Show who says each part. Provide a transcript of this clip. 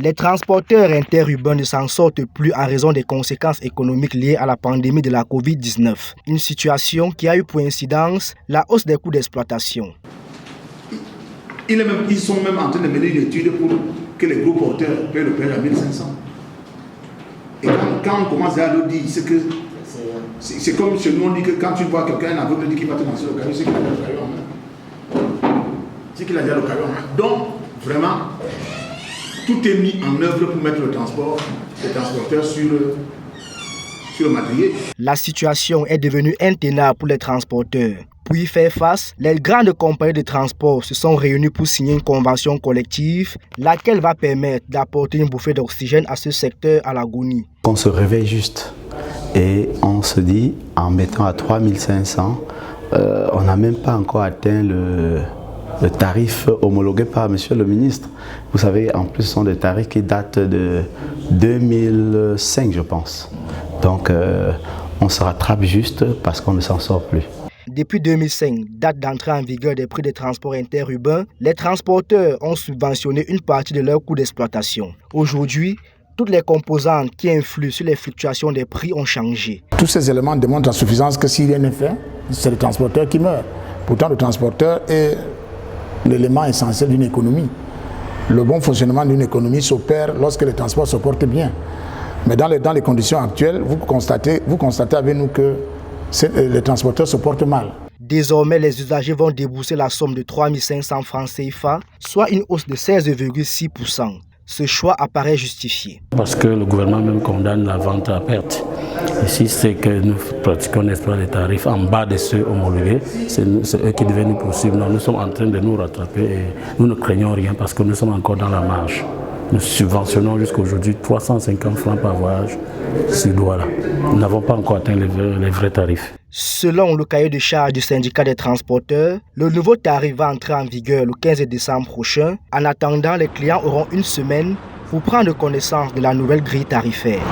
Speaker 1: Les transporteurs interurbains ne s'en sortent plus en raison des conséquences économiques liées à la pandémie de la Covid-19. Une situation qui a eu pour incidence la hausse des coûts d'exploitation.
Speaker 2: Ils sont même en train de mener une étude pour que les gros porteurs paient le péage à 1500. Et quand on commence à le dire, c'est comme chez nous on dit que quand tu vois quelqu'un un aveugle dit qu'il va te lancer le caillou, c'est qu'il a déjà le caillou en main. C'est qu'il a déjà le caillou en main. Donc, vraiment, tout est mis en œuvre pour mettre les transporteurs sur le madrier.
Speaker 1: La situation est devenue intenable pour les transporteurs. Pour y faire face, les grandes compagnies de transport se sont réunies pour signer une convention collective, laquelle va permettre d'apporter une bouffée d'oxygène à ce secteur à l'agonie.
Speaker 3: On se réveille juste et on se dit, en mettant à 3500, on n'a même pas encore atteint le tarif homologué par Monsieur le ministre. Vous savez, en plus, ce sont des tarifs qui datent de 2005, je pense. Donc, on se rattrape juste parce qu'on ne s'en sort plus.
Speaker 1: Depuis 2005, date d'entrée en vigueur des prix des transports interurbains, les transporteurs ont subventionné une partie de leur coût d'exploitation. Aujourd'hui, toutes les composantes qui influent sur les fluctuations des prix ont changé.
Speaker 4: Tous ces éléments démontrent à suffisance que s'il y a un effet, c'est le transporteur qui meurt. Pourtant, le transporteur est l'élément essentiel d'une économie. Le bon fonctionnement d'une économie s'opère lorsque les transports se portent bien. Mais dans les conditions actuelles, vous constatez avec nous que les transporteurs se portent mal.
Speaker 1: Désormais, les usagers vont débourser la somme de 3 500 francs CFA, soit une hausse de 16,6%. Ce choix apparaît justifié.
Speaker 5: Parce que le gouvernement même condamne la vente à perte. Ici, c'est que nous pratiquons des tarifs en bas de ceux homologués. C'est eux qui devaient nous poursuivre. Nous sommes en train de nous rattraper et nous ne craignons rien parce que nous sommes encore dans la marge. Nous subventionnons jusqu'à aujourd'hui 350 francs par voyage sur Douala. Nous n'avons pas encore atteint les vrais tarifs.
Speaker 1: Selon le cahier de charges du syndicat des transporteurs, le nouveau tarif va entrer en vigueur le 15 décembre prochain. En attendant, les clients auront une semaine pour prendre connaissance de la nouvelle grille tarifaire.